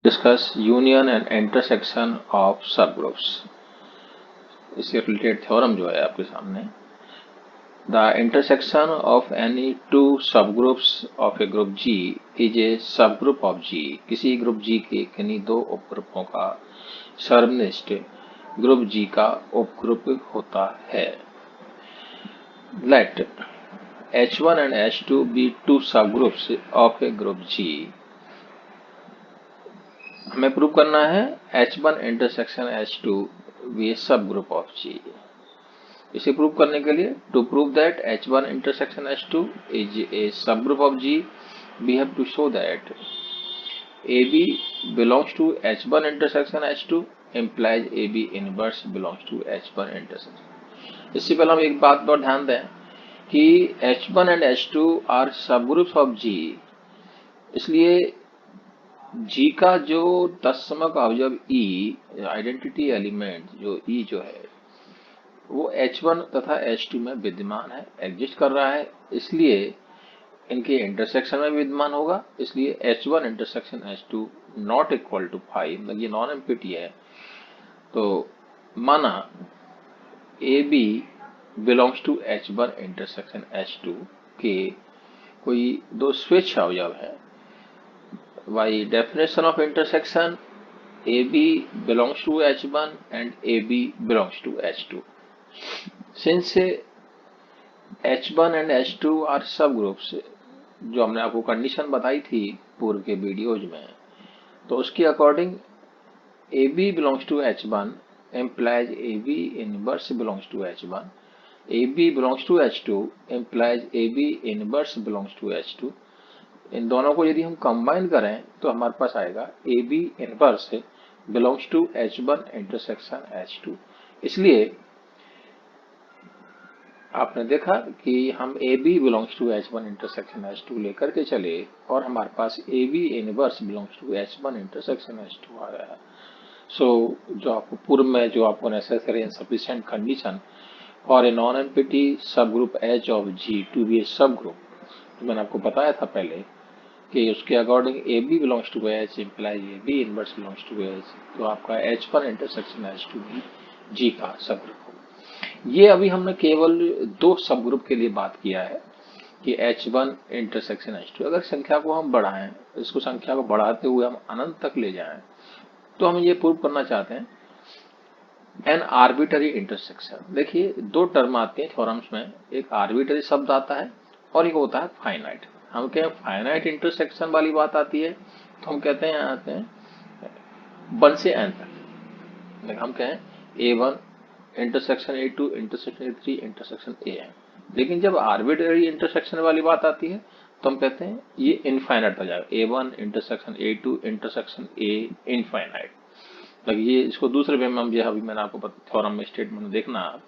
discuss union and intersection of subgroups. इससे related theorem जो है आपके सामने, the intersection of any two subgroups of a group G is a subgroup of G. किसी group G के किन्हीं दो उपग्रुपों का सर्वनिष्ठ ग्रुप G का उपग्रुप होता है. Let H1 and H2 be two subgroups of a group G. हमें प्रूव करना है H1 इंटरसेक्शन H2 भी सब ग्रुप ऑफ G. इसे प्रूव करने के लिए to prove that H1 intersection H2 is a subgroup of G, we have to show that AB belongs to H1 intersection H2 implies AB inverse belongs to H1 intersection. इससे पहले हम एक बात पर ध्यान दें कि H1 एंड H2 आर सब ग्रुप्स ऑफ G. इसलिए G का जो तत्समक अवयव E, आइडेंटिटी एलिमेंट जो E जो है वो H1 तथा H2 में विद्यमान है, एग्जिस्ट कर रहा है. इसलिए इनके इंटरसेक्शन में विद्यमान होगा. इसलिए H1 intersection H2 not equal to 5, मतलब ये नॉन एम्प्टी है. तो माना AB belongs to H1 intersection H2 के कोई दो स्विच अवयव है. By definition of intersection, AB belongs to H1 and AB belongs to H2. Since H1 and H2 are subgroups, जो हमने आपको कंडीशन बताई थी पूर्व के वीडियोज में, तो उसके according AB belongs to H1 implies AB inverse belongs to H1. AB belongs to H2 implies AB inverse belongs to H2. इन दोनों को यदि हम कंबाइन करें तो हमारे पास आएगा AB inverse belongs to H1 intersection H2. इसलिए आपने देखा कि हम AB belongs to H1 intersection H2 लेकर के चले और हमारे पास AB inverse belongs to H1 intersection H2 आ गया. सो जो आपको पूर्व में जो आपको necessary and sufficient condition for a non empty subgroup H of G to be a subgroup, मैंने आपको बताया था पहले कि उसके according AB belongs to H implies AB inverse belongs to H. तो आपका H1 इंटरसेक्शन H2 भी G का सब ग्रुप होगा. ये अभी हमने केवल दो सब ग्रुप के लिए बात किया है कि H1 इंटरसेक्शन H2. अगर संख्या को हम बढ़ाएं, इसको संख्या को बढ़ाते हुए हम अनंत तक ले जाएं, तो हम ये प्रूव करना चाहते हैं एन आर्बिटरी इंटरसेक्शन. देखिए दो टर्म आती है थ्योरम्स में, एक आर्बिटरी शब्द आता है और एक होता है फाइनाइट. हम कहें फाइनाइट इंटरसेक्शन वाली बात आती है तो हम कहते हैं आते हैं 1 से n तक. हम कहें A1 intersection A2 intersection A3 intersection AN. लेकिन जब आर्बिट्ररी इंटरसेक्शन वाली बात आती है तो हम कहते हैं ये इनफाइनाइट हो जाएगा. A1 intersection A2 intersection A infinite. ये इसको दूसरे वे में हम जो अभी मैंने आपको थ्योरम में स्टेटमेंट देखना,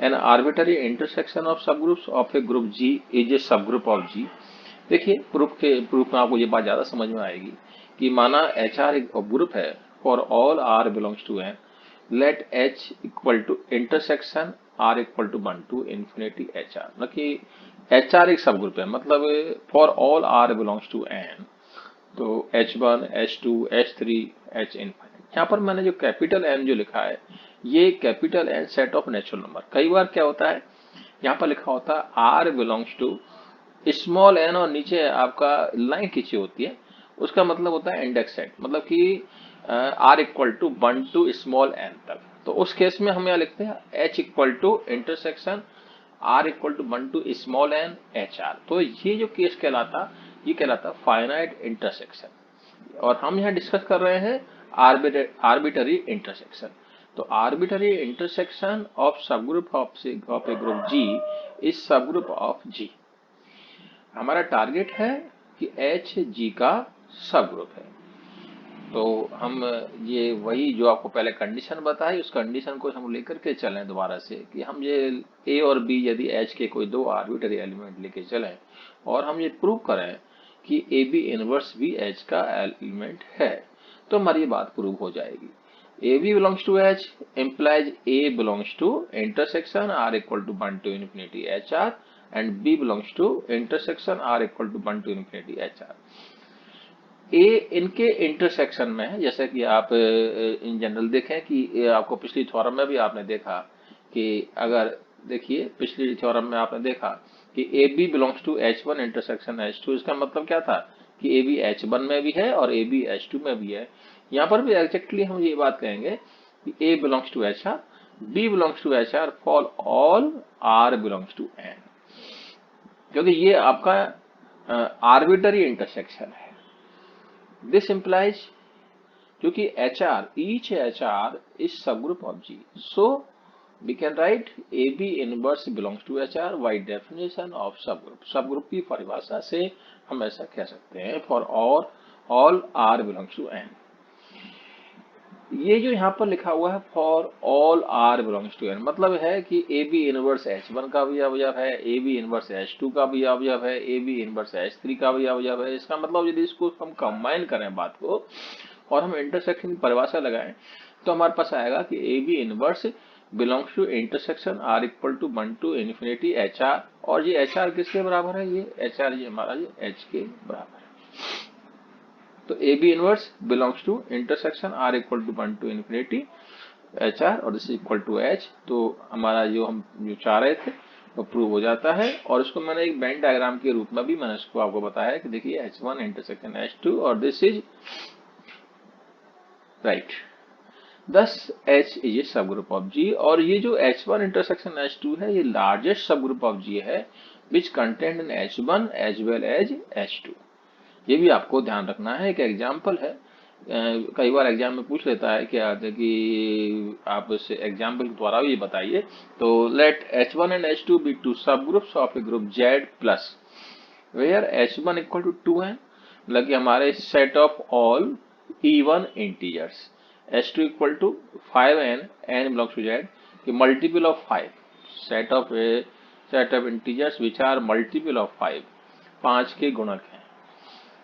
an arbitrary intersection of subgroups of a group G is a subgroup of G. देखिए प्रूफ में आपको ये बात ज्यादा समझ में आएगी कि माना HR एक ग्रुप है for all R belongs to N, let H equal to intersection R equal to 1 to infinity HR. मतलब कि HR एक सब ग्रुप है, मतलब for all R belongs to N, तो H1 H2 H3 H infinity. यहाँ पर मैंने जो कैपिटल N जो लिखा है ये capital N set of natural number. कई बार क्या होता है यहाँ पर लिखा होता है R belongs to small n और नीचे आपका लाइन खींची होती है, उसका मतलब होता है इंडेक्स सेट, मतलब कि R equal to 1 to small n तक. तो उस केस में हम यहाँ लिखते हैं H equal to intersection R equal to 1 to small n HR. तो ये जो केस कहलाता ये कहलाता फाइनाइट इंटरसेक्शन. और हम यहाँ डिस्कस कर रहे हैं आर्बिटरी इंटरसेक्शन. तो arbitrary intersection of subgroup of a group G is subgroup of G. हमारा टारगेट है कि H G का सब ग्रुप है. तो हम ये वही जो आपको पहले कंडीशन बताई उस कंडीशन को हम लेकर के चलें दोबारा से कि हम ये A और B यदि H के कोई दो आर्बिटरी एलिमेंट लेके चलें और हम ये प्रूव करें कि AB इनवर्स भी H का एलिमेंट है तो हमारी ये बात प्रूव हो जाएगी. AB belongs to H implies A belongs to intersection R equal to 1 to infinity HR and B belongs to intersection R equal to 1 to infinity HR. ए इनके इंटरसेक्शन में है, जैसे कि आप इन जनरल देखें कि आपको पिछली थ्योरम में भी आपने देखा कि अगर देखिए पिछली थ्योरम में आपने देखा कि A B belongs to H one intersection H two, इसका मतलब क्या था कि ए बी एच वन में भी है और ए बी एच टू में भी है। यहाँ पर भी एग्जैक्टली हम ये बात कहेंगे कि a belongs to H r, b belongs to H r for all r belongs to n, क्योंकि ये आपका आर्बिटरी इंटरसेक्शन है। दिस implies क्योंकि HR, each HR is subgroup of G, so we can write AB inverse belongs to HR by definition of subgroup। subgroup की परिभाषा से हम ऐसा कह सकते हैं for all R belongs to N। ये जो यहाँ पर लिखा हुआ है for all R belongs to N, मतलब है कि AB इनवर्स H1 का भी अवयव है, AB इनवर्स H2 का भी अवयव है, AB इनवर्स H3 का भी अवयव है। इसका मतलब यदि इसको हम कंबाइन करें बात को और हम इंटरसेक्शन की परिभाषा लगाएं तो हमारे पास आएगा कि AB inverse belongs to intersection R equal to 1 to infinity HR, और ये HR किसके बराबर है, ये HR ये हमारा ये H के बराबर है। तो A B inverse belongs to intersection R equal to 1 to infinity HR और दिस इक्वल टू H। तो हमारा जो हम जो चाह रहे थे वो प्रूव हो जाता है, और इसको मैंने एक वेन डायग्राम के रूप में भी मैंने इसको आपको बताया कि देखिए H1 इंटरसेक्शन H2 और दिस इज राइट। दस H is a subgroup of G, और ये जो H1 इंटरसेक्शन H2 है ये लार्जेस्ट सब ग्रुप ऑफ G है which contained in H1 as well as H2। ये भी आपको ध्यान रखना है। एक एग्जाम्पल है, कई बार एग्जाम में पूछ लेता है कि आप इस एग्जाम्पल के द्वारा भी बताइए। तो let H1 and H2 be two subgroups of a group Z plus where H1 equal to 2n, मतलब कि हमारे set of all even integers, H2 equal to 5n, n belongs to Z, कि multiple of 5, set of integers which are multiple of 5, 5 के गुणक हैं।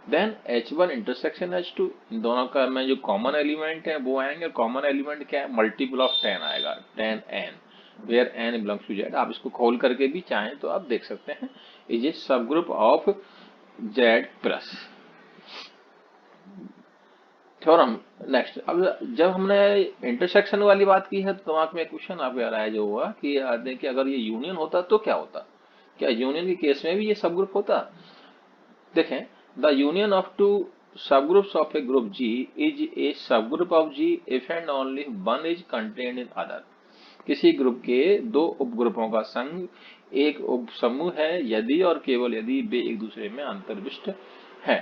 Then H1 intersection H2, इन दोनों का में जो कॉमन एलिमेंट है वो आएंगे। कॉमन एलिमेंट क्या है, मल्टीपल ऑफ 10 आएगा, 10n where n belongs to Z। आप इसको खोल करके भी चाहें तो आप देख सकते हैं, is a subgroup of Z plus. Theorem next, अब जब हमने इंटरसेक्शन वाली बात की है तो दिमाग में क्वेश्चन आपके आ रहा है जो हुआ कि देखिए अगर ये यूनियन होता तो क्या होता, क्या यूनियन के केस में भी ये सब ग्रुप होता। देखें, the union of two subgroups of a group G is a subgroup of G if and only one is contained in other। किसी ग्रुप के दो उपग्रुपों का संघ एक उपसमूह है यदि और केवल यदि वे एक दूसरे में अंतर्विष्ट है।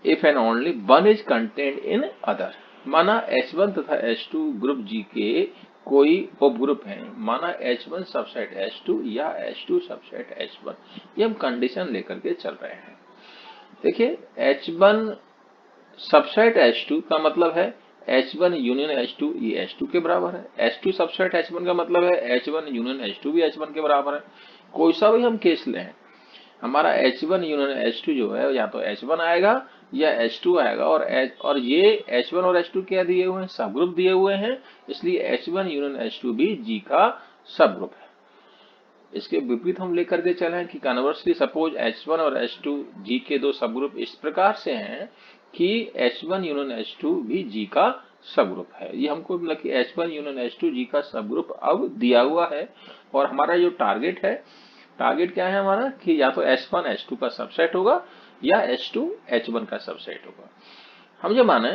If and only one is contained in other, माना H1 तथा H2 ग्रुप G के कोई उपग्रुप है, माना H1 सबसेट H2 या H2 सबसेट H1, ये हम कंडीशन लेकर के चल रहे हैं। देखिए H1 सबसेट H2 का मतलब है H1 यूनियन H2 ये H2 के बराबर है। H2 सबसेट H1 का मतलब है H1 यूनियन H2 भी H1 के बराबर है। कोई सा भी हम केस लें, हमारा H1 यूनियन H2 जो है या तो H1 आएगा या H2 आएगा, और ये H1 और H2 क्या दिए हुए हैं, सब ग्रुप दिए हुए हैं, इसलिए H1 यूनियन H2 भी G का सब ग्रुप है। इसके विपरीत हम लेकर के चले कि कन्वर्सली सपोज H1 और H2 G के दो सब ग्रुप इस प्रकार से हैं कि H1 यूनियन H2 भी G का सब ग्रुप है। ये हमको मतलब कि H1 यूनियन H2 G का सब ग्रुप अब दिया हुआ है, और हमारा जो टारगेट है, टारगेट क्या है हमारा कि या तो H1 H2 का सबसेट होगा या H2 H1 का सबसेट होगा। हम जो माने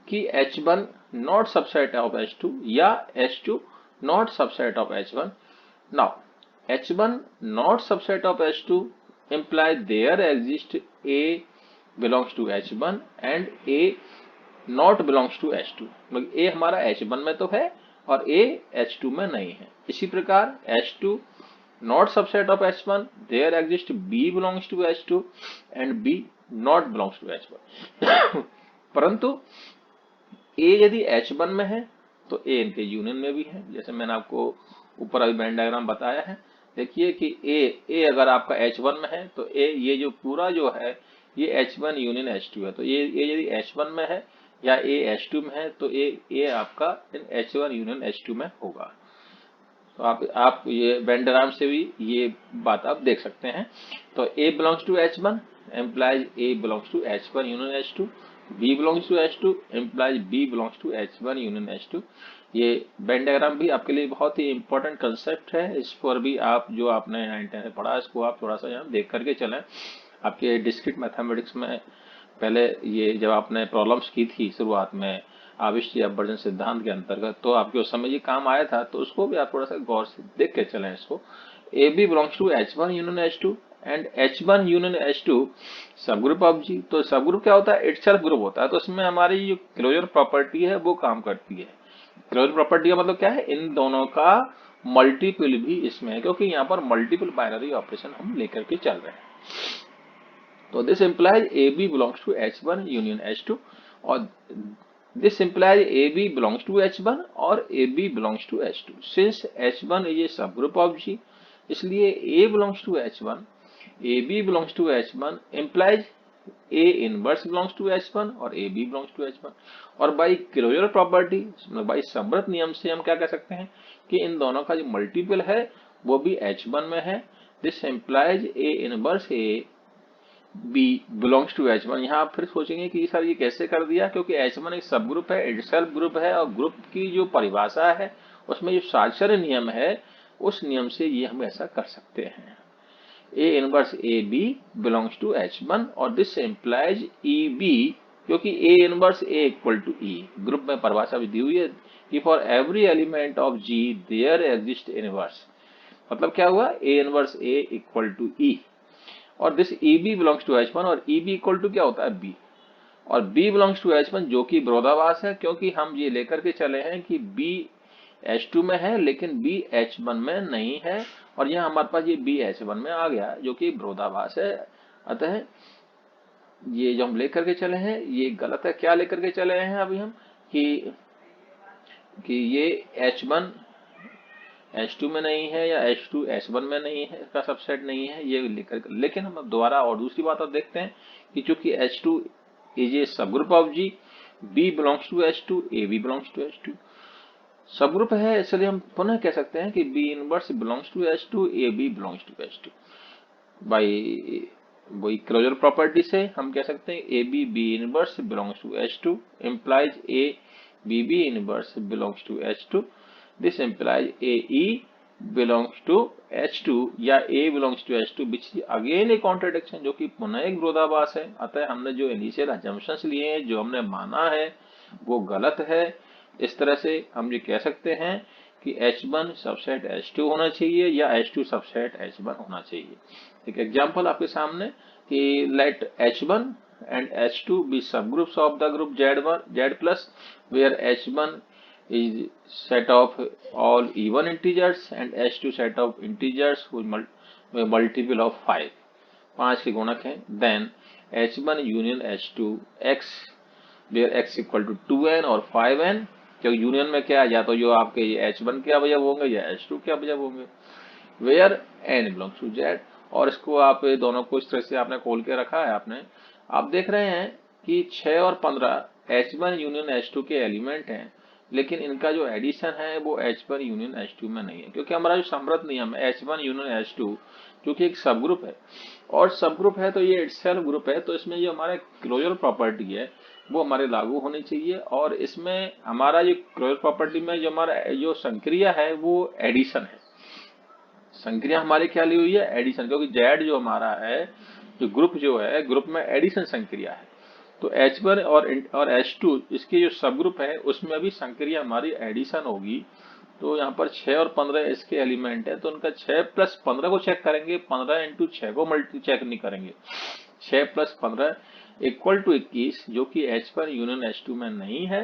कि H1 not subset of H2 या H2 not subset of H1। Now H1 not subset of H2 imply there exists A belongs to H1 and A not belongs to H2, मतलब A हमारा H1 में तो है और A H2 में नहीं है। इसी प्रकार H2 not subset of H1 there exists B belongs to H2 and B not belongs to H1 परंतु A यदि H1 में है तो A इनके यूनियन में भी है, जैसे मैंने आपको ऊपर अभी वेन डायग्राम बताया है। देखिए कि A अगर आपका H1 में है तो A ये जो पूरा जो है ये H1 यूनियन H2 है, तो ये यदि H1 में है या A H2 में है तो A आपका H1 यूनियन H2 में होगा। तो आप ये वेन डायग्राम से भी ये बात आप देख सकते हैं। तो A belongs to H1 implies A belongs to H1 union H2, B belongs to H2 implies B belongs to H1 union H2। ये वेन डायग्राम भी आपके लिए बहुत ही इंपॉर्टेंट कंसेप्ट है, इस पर भी आप जो आपने 9th में पढ़ा इसको आप थोड़ा सा यहाँ देख करके चलें। आपके डिस्क्रीट मैथमेटिक्स में पहले ये जब आपने प्रॉब्लम्स की थी शुरुआत में आविष्ट अपवर्जन सिद्धांत के अंतर्गत, तो आपके उस समय ये काम आया था, तो उसको भी आप थोड़ा सा गौर से देख के चलें इसको। A B belongs to H1 union H2 and H1 union H2 subgroup of जी। तो सब ग्रुप क्या होता है? इटसेल्फ ग्रुप होता है। तो इसमें हमारी जो क्लोजर प्रॉपर्टी है वो काम करती है। क्लोजर प्रॉपर्टी का मतलब क्या है? इन दोनों का मल्टीपल भी इसमें है, क्योंकि यहाँ पर मल्टीपल बाइनरी ऑपरेशन हम लेकर के चल रहे हैं। तो this implies A B belongs to H1 union H2 और this implies A B belongs to H1 और A B belongs to H2। Since H1 is a subgroup of G, इसलिए A belongs to H1, A B belongs to H1 implies A inverse belongs to H1 और A B belongs to H1। और by closure property, by समवर्त नियम से हम क्या कह सकते हैं कि इन दोनों का जो मल्टीपल है वो भी H1 में है। This implies A inverse A B belongs to H1। यहाँ आप फिर सोचेंगे कि सर ये कैसे कर दिया, क्योंकि H1 एक सब ग्रुप है, इटसेल्फ ग्रुप है, और ग्रुप की जो परिभाषा है उसमें जो साक्षर नियम है उस नियम से ये हम ऐसा कर सकते हैं। A inverse A B belongs to H1 और दिस इंप्लाइज ई बी, क्योंकि A inverse A equal to E group में परिभाषा भी दी हुई है कि for every element of G there exist inverse. मतलब क्या हुआ? A inverse A equal to E और this E B belongs to H1 और ई बी इक्वल टू क्या होता है? B। और B बिलोंग्स टू H1 जो कि विरोधाभास है, क्योंकि हम ये लेकर के चले हैं कि B H2 में है लेकिन B H1 में नहीं है, और यहाँ हमारे पास ये B H1 में आ गया जो कि विरोधाभास है। अतः ये जो हम लेकर के चले हैं ये गलत है। क्या लेकर के चले हैं अभी हम कि ये H1 H2 में नहीं है या H2 H1 में नहीं है, इसका सबसेट नहीं है, ये लेकर। लेकिन हम दोबारा और दूसरी बात अब देखते हैं कि चूंकि H2 is a subgroup of G, B belongs to H2, A B belongs to H2 subgroup है, इसलिए हम पुनः कह सकते हैं कि B inverse belongs to H2, A B belongs to H2। By वही क्लोजर प्रॉपर्टी से हम कह सकते हैं A B B inverse belongs to H2 implies A B B inverse belongs to H2। This implies A E belongs to H2 या A belongs to H2 which is again a contradiction, जो कि पुनः एक विरोधाभास है। अतः हमने जो इनिशियल assumptions लिए हैं, जो हमने माना है वो गलत है। इस तरह से हम ये कह सकते हैं कि H1 सबसेट H2 होना चाहिए या H2 सबसेट H1 होना चाहिए। एक एग्जांपल आपके सामने कि let H1 and H2 be subgroups of the group Z plus, where H1 is set of all even integers and H2 set of integers with multiple of 5, 5 के गुणक हैं। Then H1 union H2 x, where x equal to 2n और 5n, क्योंकि union में क्या है, या तो जो आपके H1 के अवयव होंगे या H2 के अवयव होंगे। Where n belongs to Z, और इसको आप दोनों को इस तरह से आपने खोल के रखा है। आपने आप देख रहे हैं कि 6 और 15 H1 यूनियन H2 के एलिमेंट हैं, लेकिन इनका जो एडिशन है वो H1 यूनियन H2 में नहीं है, क्योंकि हमारा जो समवर्त नियम है H1 यूनियन H2 क्योंकि एक सब ग्रुप है, और सब ग्रुप है तो ये इटसेल्फ ग्रुप है, तो इसमें जो हमारा क्लोजर प्रॉपर्टी है वो हमारे लागू होनी चाहिए। और इसमें हमारा जो क्लोजर प्रॉपर्टी में जो हमारा जो संक्रिया है वो एडिशन है। संक्रिया हमारी क्या ली हुई है? एडिशन, क्योंकि Z जो हमारा है जो ग्रुप जो है, ग्रुप में एडिशन संक्रिया है। तो H1 और H2 इसके जो सब ग्रुप है उसमें भी संक्रिया हमारी एडिशन होगी। तो यहाँ पर 6 और 15 इसके एलिमेंट है, तो उनका 6 प्लस 15 को चेक करेंगे, 15 इंटू 6 को मल्टी चेक नहीं करेंगे। 6 प्लस 15 इक्वल टू 21, जो कि H1 यूनियन H2 में नहीं है।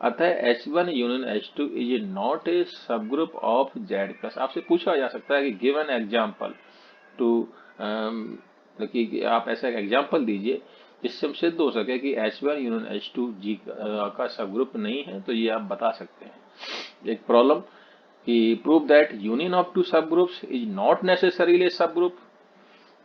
अतः H1 union H2 is not a subgroup of Z plus. आपसे पूछा जा सकता है कि गिव एन एग्जाम्पल टू, कि आप ऐसा एक एग्जाम्पल दीजिए जिससे हम सिद्ध हो सके कि H1 यूनियन H2 G का सब ग्रुप नहीं है। तो ये आप बता सकते हैं एक प्रॉब्लम कि prove that union of two subgroups is not necessarily subgroup.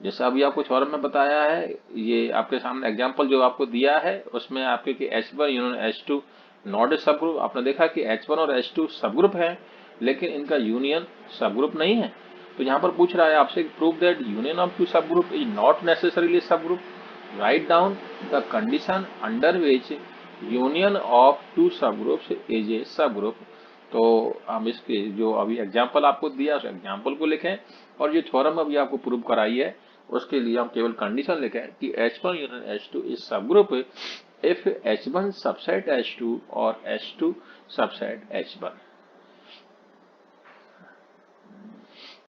जैसा अभी आपको थ्योरम में बताया है, ये आपके सामने एग्जांपल जो आपको दिया है उसमें आपके कि H1 union H2 not a सब ग्रुप। आपने देखा कि H1 और H2 सब ग्रुप है लेकिन इनका यूनियन सब ग्रुप नहीं है। तो यहाँ पर पूछ रहा है आपसे prove that union of two subgroup is not necessarily subgroup. Write down the condition under which union of two subgroups is a subgroup. तो हम इसके जो अभी एग्जाम्पल आपको दिया उस एग्जाम्पल को लिखें, और जो थ्योरम अभी आपको प्रूव कराई है उसके लिए हम केवल कंडीशन लिखें कि H1 यूनियन H2 इज सब group if H1 subset H2 और H2 सबसेट H1।